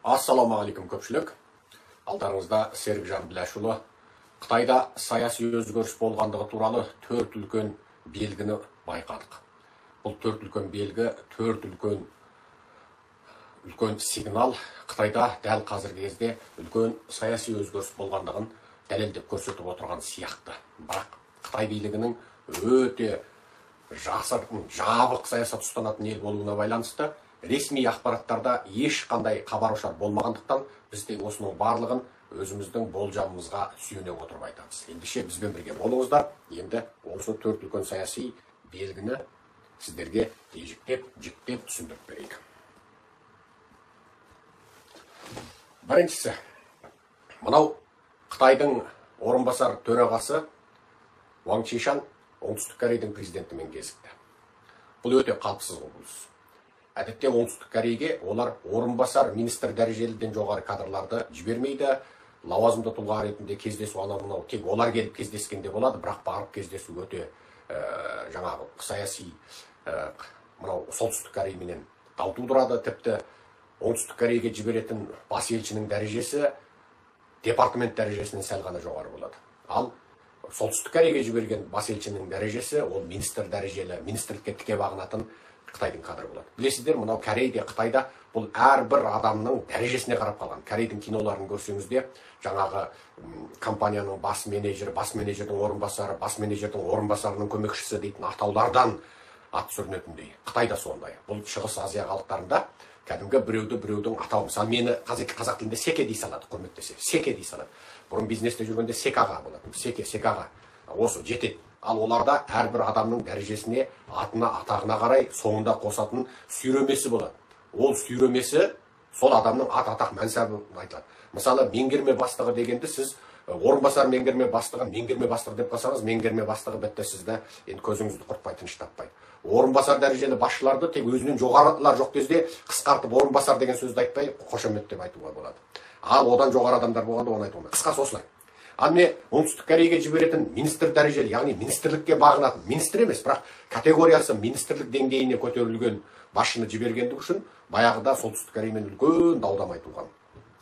Ассалаумағалейкум көпшілік. Алдарыңызда Серікжан Біләшұлы. Қытайда саяси өзгеріс болғандығы туралы төрт үлкен белгіні байқадық. Бұл төрт үлкен белгі, төрт үлкен сигнал Қытайда дәл қазіргі кезде үлкен саяси өзгеріс болғандығын дәлелдеп көрсетіп отырған сияқты. Бірақ Қытай билігінің өте жабық саясат ұстанатын ел болуына байланысты ресми ақпараттарда ешқандай хабар-ошар болмағандықтан біз тек осының барлығын өзіміздің болжамымызға сүйене отырып айтамыз. Ендеше бізбен бірге болыңыздар. Енді осы төрт үлкен саяси белгіні сіздерге жіктеп түсіндіріп берейік. Біріншісі, мынау Қытайдың орынбасар төрағасы Ван Чишан оңтүстік Корейдің президентімен кезікті. Бұл өте қалыпсыз құбылыс. Әдетте оңтүстік Корейге олар орынбасар министр дәрежеліден жоғары кадрларды жібермейді. Лауазымды тұлға ретінде кездесу анау тек олар келіп кездескенде болады, бірақ барып кездесу өте жаңағы саяси мынау солтүстік Корейменен дау тудырады. Тіпті оңтүстік Корейге жіберетін бас елшінің дәрежесі департамент дәрежесінен сәл ғана жоғары болады. Ал солтүстік Корейге жіберген бас елшінің дәрежесі ол министр дәрежелі, министрлікке тіке бағынатын Қытайдың кадры болады. Білесіздер, мынау Корейде, Қытайда бұл әрбір адамның дәрежесіне қарап қалған. Корейдің киноларын көрсеңізде, жаңағы компанияның бас менеджердің орынбасары, бас менеджердің орынбасарының көмекшісі дейтін атаулардан ат сүрінетіндей. Қытайда сондай. Бұл Шығыс Азия халықтарында кәдімгі біреудің атауы. Мысалы, мені қазақ тілінде секе дей салады, құрметтесе. Секе дей салады. Бұрын бизнесте жүргенде секаға болады. Секаға. Осы жетеді. Ал оларда әрбір адамның дәрежесіне, атына, атағына қарай соңында қосатын сүйремесі болады. Ол сүйремесі сол адамның атақ мәнсабы айтылады. Мысалы, меңгерме бастығы дегенде сіз орынбасар меңгерме бастығы деп қалсаңыз, меңгерме бастығы бітті сізді енді көзіңізді құртпай, тыныш таппайды. Орынбасар дәрежелі басшыларды тек өзінен жоғарылар жоқ кезде қысқартып орынбасар деген сөзді айтпай, қошемет деп айтуға болады. Ал одан жоғары адамдар болғанда оны айтуға. Қысқасы осылай. Ал міне оңтүстік Корейге жіберетін министр дәрежелі, яғни министрлікке бағынатын, министр емес, бірақ категориясы министрлік деңгейіне көтерілген басшыны жібергендік үшін баяғыда солтүстік Кореймен үлкен даудам айтылған.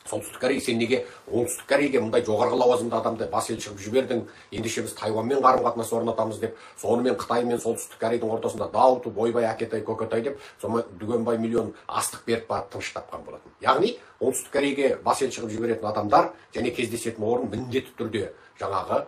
Солтүстік Корей, сен неге оңтүстік Корейге мұндай жоғарғы лауазымды адамды бас елші қылып жібердің, ендеше біз Тайваньмен қарым-қатынас орнатамыз деп, сонымен Қытай мен солтүстік Корейдің ортасында дау туып, ойбай әкетай көкетай деп, соны дүгенбай миллион астық беріп барып тыныш тапқан болатын. Яғни оңтүстік Корейге бас елші қылып жіберетін адамдар және кездесетін орын міндетті түрде жаңағы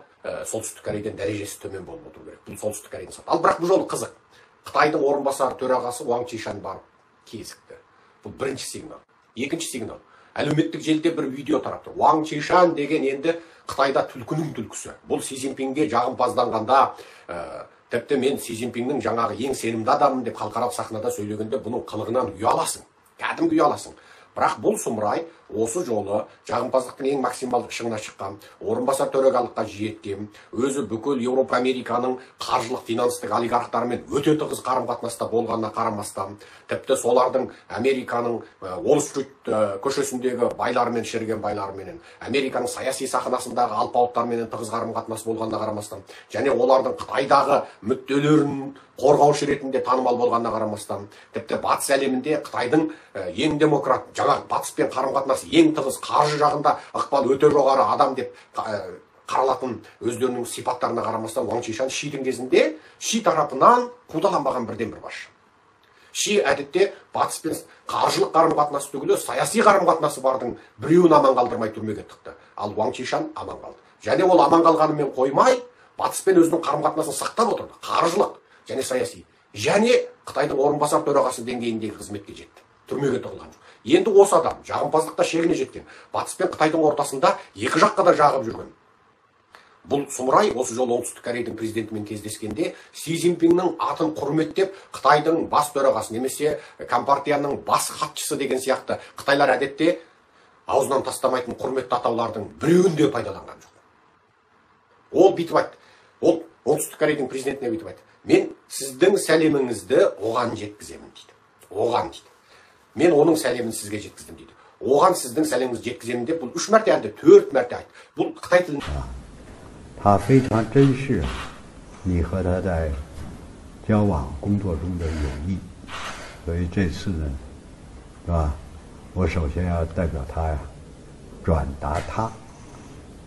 солтүстік Корейден дәрежесі төмен болып отыру керек. Бұл солтүстік Корейдің саты. Ал бірақ бұл жолы қызық. Қытайдың орынбасар төрағасы Ван Чишан барып кезікті. Бұл бірінші сигнал. Екінші сигнал. Әлеуметтік желіде бір видео тарап тұр. Ван Чишан деген енді Қытайда түлкінің түлкісі. Бұл Си Цзиньпинге жағымпазданғанда, тіпті мен Си Цзиньпиннің жаңағы ең сенімді адамын деп халықаралық сахнада сөйлегенде бұның қылығынан ұяласың. Кәдімгі ұяласың. Бірақ бұл сұмырай осы жолы жағымпаздықтың ең максималдық шыңына шыққан, орынбасар төрағалыққа жеткен, өзі бүкіл Еуропа Американың қаржылық финанстық олигархтарымен өте тығыз қарым-қатынаста болғанына қарамастан, тіпті солардың Американың Уолл-стрит көшесіндегі байларымен, шіріген байларымен, Американың саяси сахнасындағы алпауыттармен тығыз қарым-қатынас болғанына қарамастан, және олардың Қытайдағы мүдделерін қорғаушы ретінде танымал болғанына қарамастан, тіпті батыс әлемінде Қытайдың ең демократ, жаңа батыспен қарым-қатынасы ең тығыз, қаржы жағында ықпал өте жоғары адам деп қаралатын өздерінің сипаттарына қарамастан, Ван Чишан Шидің кезінде Ши тарапынан қудаланбаған бірден бір басшы. Ши әдетте батыспен қаржылық қарым-қатынасы түгілі саяси қарым-қатынасы бардың біреуін аман қалдырмай түрмеге тықты. Ал Ван Чишан аман қалды. Және ол аман қалғанымен қоймай, батыспен өзінің қарым-қатынасын сақтап отырды. Қаржылық және саяси. Және Қытайдың орынбасар төрағасы деңгейіндегі қызметке жетті. Түрмеге тығылған жоқ. Енді осы адам жағымпаздықта шегіне жеткен. Батыс пен Қытайдың ортасында екі жаққа да жағып жүрген. Бұл сұмырай осы жолы оңтүстік Корейдің президентімен кездескенде Си Цзиньпиннің атын құрметтеп Қытайдың бас төрағасы немесе компартияның бас хатшысы деген сияқты Қытайлар әдетте аузынан тастамайтын құрметті атаулардың біреуін де пайдаланған жоқ. Ол бүйтіп айтты. Ол оңтүстік Корейдің президентіне бүйтіп айтты. Мен сіздің сәлеміңізді оған жеткіземін дейді. Оған дейді. Мен оның сәлемін сізге жеткіздім дейді. Оған сіздің сәлеміңізді жеткіземін деп, бұл 3 мәрте әлде 4 мәрте айтты. Бұл Қытай тілінде. 他非常珍视你和他在交往工作中的友谊，所以这次呢，是吧？我首先要代表他呀，转达他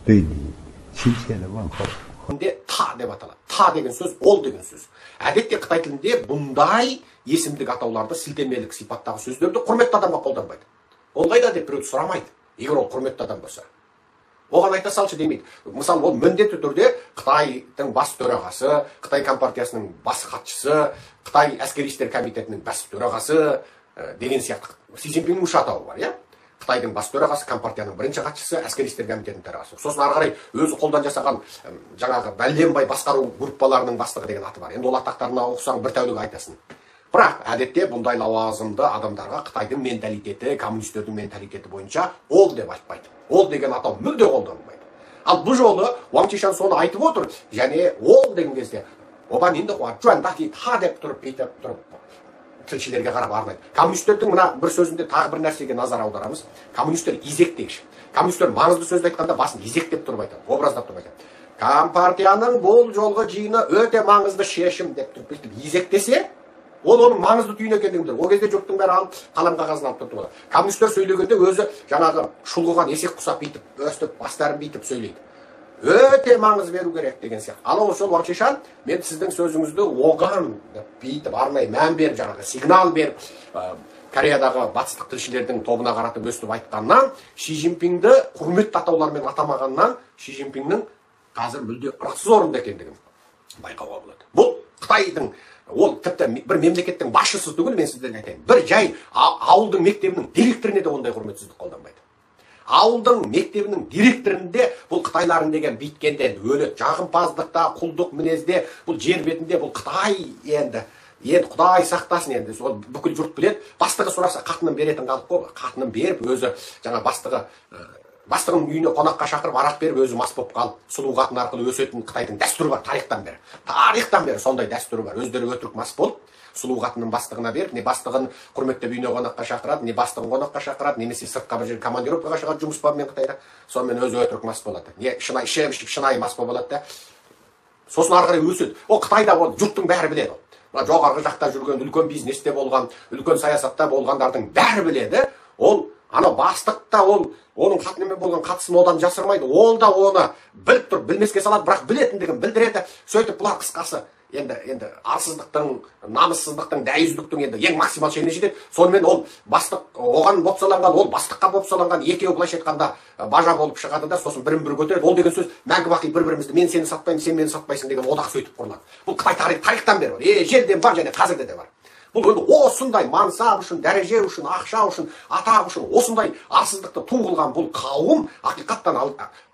对你亲切的问候。 근데 타 деп аталады. Та деген сөз ол деген сөз. Әдетте Қытай тілінде бұндай есімдік атауларды сілтемелік сипаттағы сөздерді құрметті адамға қолданбайды. Ол қайда деп біреу сұрамайды. Егер ол құрметті адам болса. Оған айта салшы демейді. Мысалы, ол міндетті түрде Қытайдың бас төрағасы, Қытай компартиясының бас хатшысы, Қытай әскери істер комитетінің бас төрағасы деген сияқты Си Цзиньпиннің үш атауы бар, иә? Қытайдың бас төрағасы, компартияның бірінші хатшысы, әскери істер комитетінің төрағасы. Сосын ары қарай өзі қолдан жасаған жаңағы бәлленбай басқару группаларының бастығы деген аты бар. Енді ол атақтарына оқысаң бір тәулік айтасың. Бірақ әдетте бұндай лауазымды адамдарға Қытайдың менталитеті, коммунистердің менталитеті бойынша ол деп айтпайды. Ол деген атау мүлде қолданылмайды. Ал бұл жолы Уаң Чишан соны айтып отыр, және ол деген кезде оған енді та деп тұрып бүйтіп тұрып тілшілерге қарап арнайды. Коммунистердің мына бір сөзінде тағы бір нәрсеге назар аударамыз. Коммунистер изектегіш. Коммунистер маңызды сөзді айтқанда басын изектеп тұрып айтады, образдап тұрып айтады. Компартияның бұл жолғы жиыны өте маңызды шешім деп тұрып бүйтіп изектесе, ол оның маңызды түйін екендігін білдіреді. Ол кезде жұрттың бәрі алып қалам қағазын алып тұрып алады. Коммунистер сөйлегенде өзі жаңағы шұлғыған есек құсап бүйтіп, өстіп, бастарын бүйтіп сөйлейді. Өте маңыз беру керек деген сияқты. Ал осы Уаң Чишан, мен сіздің сөзіңізді оған бүйтіп арнайы мән беріп, жаңағы сигнал беріп, Кореядағы батыстық тілшілердің тобына қаратып өстіп айтқаннан, Си Цзиньпинді құрметті атаулармен атамағаннан, Си Цзиньпиннің қазір мүлде ырықсыз орында екендігін байқауға болады. Бұл Қытайдың, ол тіпті бір мемлекеттің басшысы түгіл, мен сіздерге айтайын. Бір жай ауылдың мектебінің директоріне де ондай құрметсіздік қолданбайды. Ауылдың мектебінің директорінде бұл Қытайларын деген бейткенде өлі жағымпаздықта, құлдық мінезде, бұл жер бетінде бұл Қытай енді Құдай сақтасын енді. Ол бүкіл жұрт біледі. Бастығы сұраса қатынын беретін қалып қой. Қатынын беріп, өзі жаңа бастығының үйіне қонаққа шақырып, арақ беріп, өзі мас болып қалып, сұлу қатын арқылы өсетін Қытайдың дәстүрі бар, тарихтан бері. Тарихтан бері сондай дәстүрі бар. Өздері өтірік мас болып, сұлу қатынның бастығына беріп, не бастығын құрметтеп үйіне қонаққа шақырады, не бастығын қонаққа шақырады, немесе сыртқа бір жер командировкаға шығады жұмыс бабымен Қытайда. Сонымен өзі өтірік мас болады. Не шынайы мас болады да. Сосын ары қарай өседі. Ол Қытайда ол жұрттың бәрі біледі. Жоғарғы жақта жүрген, үлкен бизнесте болған, үлкен саясатта болғандардың бәрі біледі. Ол анау бастықта оның қатынымен болған қатысын одан жасырмайды. Ол да оны біліп тұр, білмеске салады, бірақ білетіндігін білдіреді. Сөйтіп бұлар қысқасы енді арсыздықтың, намыссыздықтың, дәйіздіктің енді ең максимал шегіне жетеді. Сонымен ол бастық оған бопсаланған, ол бастыққа бопсаланған, екеуі былайша айтқанда бажа болып шығады да, сосын бірін бірі көтереді. Ол деген сөз мәңгі бақи бір-бірімізді мен сені сатпаймын, сен мені сатпайсың деген одақ сөйтіп құрылады. Бұл Қытай тарихтан бері бар. Ежелден бар және қазірде де бар. Бұл енді осындай мансап үшін, дәреже үшін, ақша үшін, атақ үшін осындай арсыздықты ту қылған бұл қауым, ақиқаттан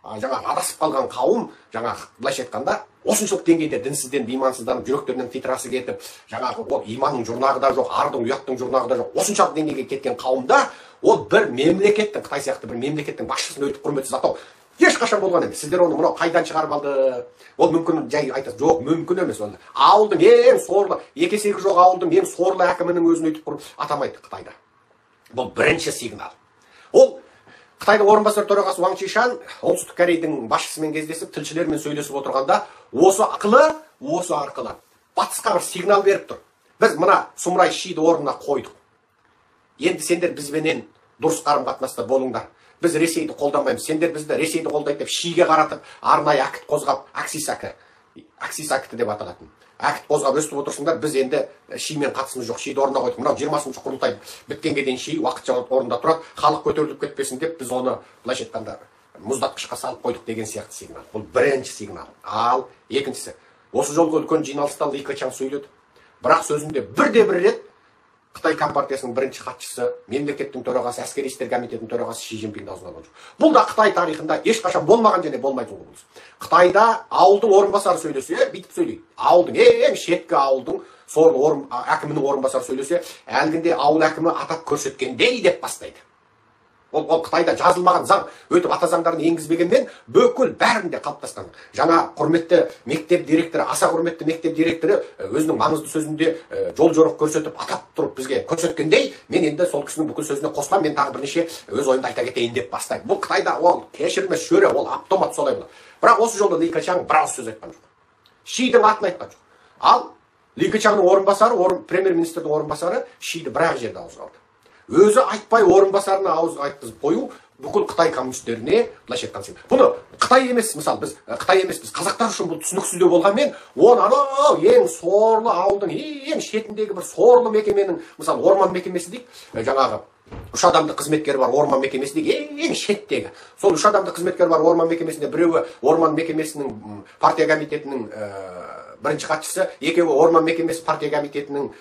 жаңағы адасып қалған қауым, жаңағы былайша айтқанда осыншалық деңгейде дінсізден, имансызданып, жүректерінен титрасы кетіп, жаңағы ол иманның жұрнағы да жоқ, ардың ұяттың жұрнағы да жоқ, осыншалық деңгейге кеткен қауымда ол бір мемлекеттің, Қытай сияқты бір мемлекеттің басшысын өйтіп құрметсіз атау ешқашан болған емес. Сіздер оны мынау қайдан шығарып алды? Ол мүмкін жай айтасыз, жоқ, мүмкін емес ол. Ауылдың ең сорлы, екі есегі жоқ ауылдың ең сорлы әкімінің өзін өйтіп құрып атамайды Қытайда. Бұл бірінші сигнал. Ол Қытайдың орынбасар төрағасы Уаң Чишан оңтүстік Кореяның басшысымен кездесіп, тілшілермен сөйлесіп отырғанда, осы арқылы батысқа бір сигнал беріп тұр. Біз мына сұмырай Шиді орнына қойдық. Енді сендер бізбенен дұрыс қарым-қатынаста болыңдар. Біз Ресейді қолданбаймыз. Сендер бізді Ресейді қолдайды деп Шиге қаратып, арнайы акт қозғап, Аксис акті деп аталатын. Акт қозғап өстіп отырсыңдар, біз енді Шимен қатысымыз жоқ, Шиді орнына қойдық. Мынау 20-шы құрылтай біткенге дейін Ши уақытша орнында тұрады, халық көтеріліп кетпесін деп біз оны былайша айтқанда мұздатқышқа салып қойдық деген сияқты сигнал. Бұл бірінші сигнал. Ал екіншісі, осы жолғы үлкен жиналыста Ли Кечан сөйледі. Бірақ сөзінде бірде-бір рет Қытай компартиясының бірінші хатшысы, мемлекеттің төрағасы, әскери істер комитетінің төрағасы Си Цзиньпинді аузына алған жоқ. Бұл да Қытай тарихында ешқашан болмаған және болмайтын құбылыс. Қытайда ауылдың орынбасары сөйлесе, бүйтіп сөйлейді. Ауылдың ең шеткі ауылдың сорлы әкімінің орынбасары сөйлесе, әлгінде ауыл әкімі атап көрсеткендей деп бастайды. Ол Қытайда жазылмаған заң, өтіп ата заңдарын енгізбегенмен, бүкіл бәрінде қалыптасқан. Жаңа құрметті мектеп директоры, аса құрметті мектеп директоры өзінің маңызды сөзінде жол жорық көрсетіп, атап тұрып бізге көрсеткендей, мен енді сол кісінің бүкіл сөзіне қосылам, мен тағы бірнеше өз ойымды айта кетейін деп бастайды. Бұл Қытайда ол кешірмес шөре, ол автомат солай болады. Бірақ осы жолда Ли Кечан бір ауыз сөз айтқан жоқ. Шидің атын айтқан жоқ. Ал Ли Кечанның орынбасары, премьер-министрдің орынбасары Шиді бір-ақ жерде ауызға алды. өзі айтпай орынбасарына ауыз айтқызып қою бүкіл Қытай коммунистеріне былайша айтқан сияқты. Бұны Қытай емес, мысалы біз Қытай емес, біз қазақтар үшін бұл түсініксіздеу болғанмен, оны анау ең сорлы ауылдың ең шетіндегі бір сорлы мекеменің, мысалы орман мекемесі дейік, жаңағы 3 адамдық қызметкері бар орман мекемесі дейік, ең шеттегі. Сол 3 адамдық қызметкері бар орман мекемесінде біреуі орман мекемесінің партия комитетінің бірінші хатшысы, екеуі орман мекемесі партия комитетінің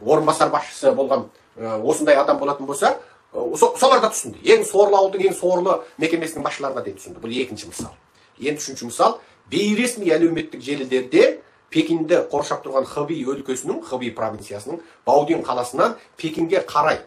орынбасар басшысы болған осындай адам болатын болса, солар да түсінді. Ең сорлы ауылдың ең сорлы мекемесінің басшыларына дейін түсінді. Бұл екінші мысал. Енді үшінші мысал, бейресми әлеуметтік желілерде Пекинді қоршап тұрған Хэби өлкесінің, Хэби провинциясының Баудин қаласынан Пекинге қарай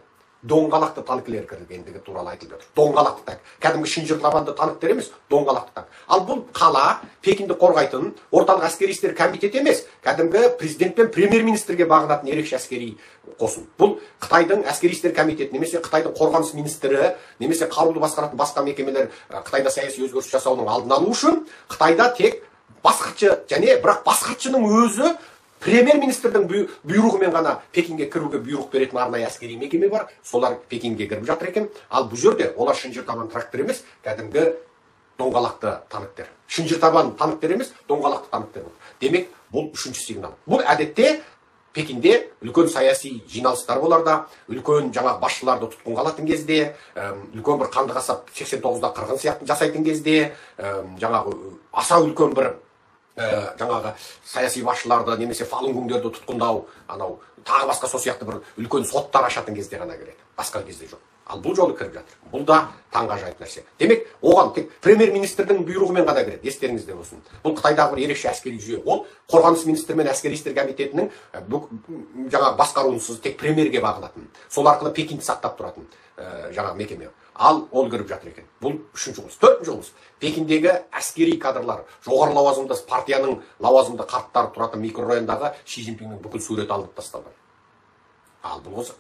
доңғалақты танкілер кіргендігі туралы айтылып жатыр. Доңғалақты танк. Кәдімгі шынжыр табанды танктер емес, доңғалақты танк. Ал бұл қала Пекинді қорғайтын орталық әскери істер комитеті емес, кәдімгі президент пен премьер-министрге бағынатын ерекше әскери қосын. Бұл Қытайдың әскери істер комитеті немесе Қытайдың қорғаныс министрі немесе қаруды басқаратын басқа мекемелер Қытайда саяси өзгеріс жасауының алдын алу үшін Қытайда тек бас хатшы және бірақ бас хатшының өзі премьер-министрдің бұйрығымен ғана Пекинге кіруге бұйрық беретін арнайы әскери мекеме бар. Солар Пекинге кіріп жатыр екен. Ал бұл жерде олар шынжыр табан трактор емес, кәдімгі доңғалақты танктер. Шынжыр табан танктер емес, доңғалақты танктер. Демек, бұл үшінші сигнал. Бұл әдетте Пекинде үлкен саяси жиналыстар боларда, үлкен жаңағы басшыларды тұтқынға алатын кезде, үлкен бір қанды қасап 89-да қырғын сияқты жасайтын кезде, жаңағы аса үлкен бір жаңағы саяси басшыларды немесе фалунгуңдерді тұтқындау, анау тағы басқа сол сияқты бір үлкен соттар ашатын кезде ғана кіреді. Басқа кезде жоқ. Ал бұл жолы кіріп жатыр. Бұл да таңғажайып нәрсе. Демек, оған тек премьер-министрдің бұйрығымен ғана кіреді. Естеріңізде болсын. Бұл Қытайдағы бір ерекше әскери жүйе. Ол қорғаныс министрі мен әскери істер комитетінің жаңағы басқаруынсыз тек премьерге бағынатын. Сол арқылы Пекинді сақтап тұратын жаңағы мекеме. Ал ол кіріп жатыр екен. Бұл үшінші жұмыс. Төртінші жұмыс. Пекиндегі әскери кадрлар, жоғары лауазымды партияның лауазымды қарттары тұратын микрорайондағы Ши Цзиньпиннің бүкіл суреті алынып тасталған. Ал бұл осы.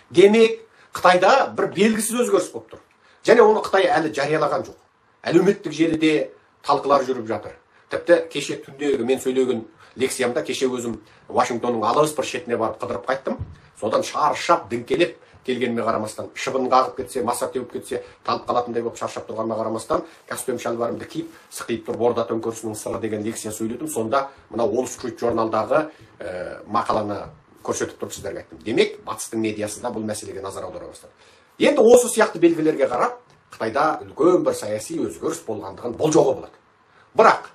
Демек, Қытайда бір белгісіз өзгеріс болып тұр. Және оны Қытай әлі жариялаған жоқ. Әлеуметтік желіде талқылар жүріп жатыр. Тіпті кеше түндегі мен сөйлеген лекциямда кеше өзім Вашингтонның алыс бір шетіне барып қыдырып қайттым. Содан шаршап, діңкелеп келгеніме қарамастан, шыбын қағып кетсе, маса теуіп кетсе, талып қалатындай болып шаршап тұрғаныма қарамастан, костюм шалбарымды киіп, сықиып тұрып Орда төңкерісінің сыры деген лекция сөйледім. Сонда мына Wall Street журналдағы мақаланы көрсетіп тұрып сіздерге айттым. Демек, батыстың медиасы да бұл мәселеге назар аудара бастады. Енді осы сияқты белгілерге қарап, Қытайда үлкен бір саяси өзгеріс болғандығын болжауға болады. Бірақ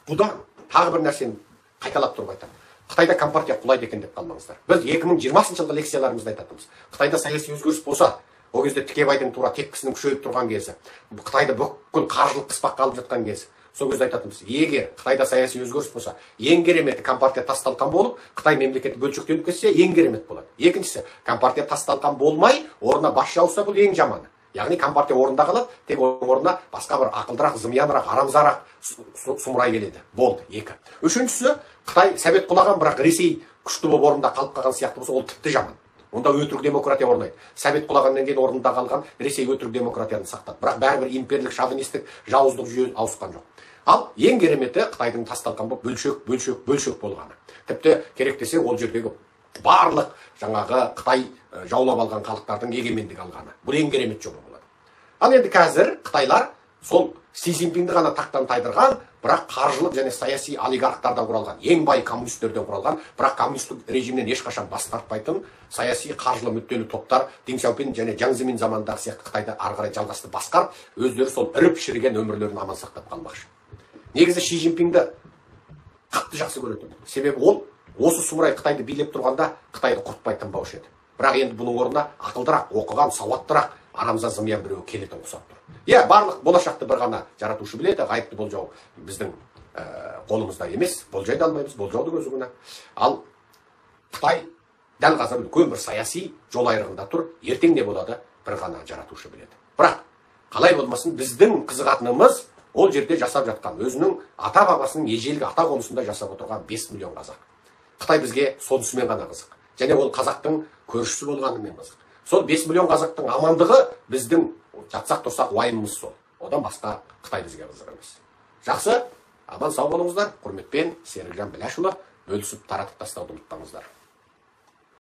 бұдан тағы бір нәрсені қайталап тұрып айтамын. Қытайда компартия құлайды екен деп қалмаңыздар. Біз 2020 жылғы лекцияларымызда айтатынбыз. Қытайда саяси өзгеріс болса, ол кезде Тікебайдың тура тепкісінің күшейіп тұрған кезі, Қытайда бүкіл қаржылық қыспаққа алып жатқан кезі. Сол кезде айтатынбыз, егер Қытайда саяси өзгеріс болса, ең кереметі компартия тасталқан болып, Қытай мемлекеті бөлшектеніп кетсе, ең керемет болады. Екіншісі, компартия тасталқан болмай, орнына басшы ауысса, бұл ең жаманы. Яғни компартия орында қалады, тек орнына басқа бір ақылдырақ, зымиянырақ, арамзарақ сұмырай келеді. Болды, екі. Үшіншісі, Қытай Совет құлаған, бірақ Ресей күшті болып орында қалып қалған сияқты болса, ол тіпті жаман. Онда өтірік демократия орнайды. Совет құлағаннан кейін орнында қалған Ресей өтірік демократияны сақтады. Бірақ бәрібір имперлік, шовинистік, жауыздық жүйе ауысқан жоқ. Ал ең кереметі Қытайдың тасталқан болып бөлшек болғаны. Тіпті керек десе ол жердегі барлық жаңағы Қытай жаулап алған халықтардың егемендік алғаны. Бұл ең керемет жоба болады. Ал енді қазір Қытайлар сол Си Цзиньпинді ғана тақтан тайдырған, бірақ қаржылық және саяси олигархтардан құралған, ең бай коммунистерден құралған, бірақ коммунистік режимнен ешқашан бас тартпайтын саяси қаржылы мүдделі топтар Дeng Xiaoping және Jiang Zemin замандағы сияқты Қытайды ары қарай жалғасты басқарып, өздері сол іріп шіріген өмірлерін аман сақтап қалмақшы. Негізі Ши Цзиньпинді қатты жақсы көретін. Себебі ол осы сұмырай Қытайды билеп тұрғанда Қытайды құртпай тынбаушы еді. Бірақ енді бұның орнына ақылдырақ, оқыған, сауаттырақ, арамза зымиян біреу келетін ұқсап тұр. Иә, барлық болашақты бір ғана жаратушы біледі, ғайыпты болжау біздің қолымызда емес, болжай да алмаймыз, болжаудың өзі күнә. Ал Қытай дәл қазір үлкен бір саяси жол айрығында тұр, ертең не болады, бір ғана жаратушы біледі. Бірақ қалай болмасын, біздің қызығатынымыз ол жерде жасап жатқан өзінің ата-бабасының ежелгі ата қонысында жасап отырған 5 миллион қазақ. Қытай бізге сонысымен ғана қызық. Және ол қазақтың көршісі болғанымен қызық. Сол 5 миллион қазақтың амандығы біздің жатсақ тұрсақ уайымымыз сол. Одан басқа Қытай бізге қызық емес. Жақсы, аман сау болыңыздар. Құрметпен Серікжан Біләшұлы. Бөлісіп таратып тастауды ұмытпаңыздар.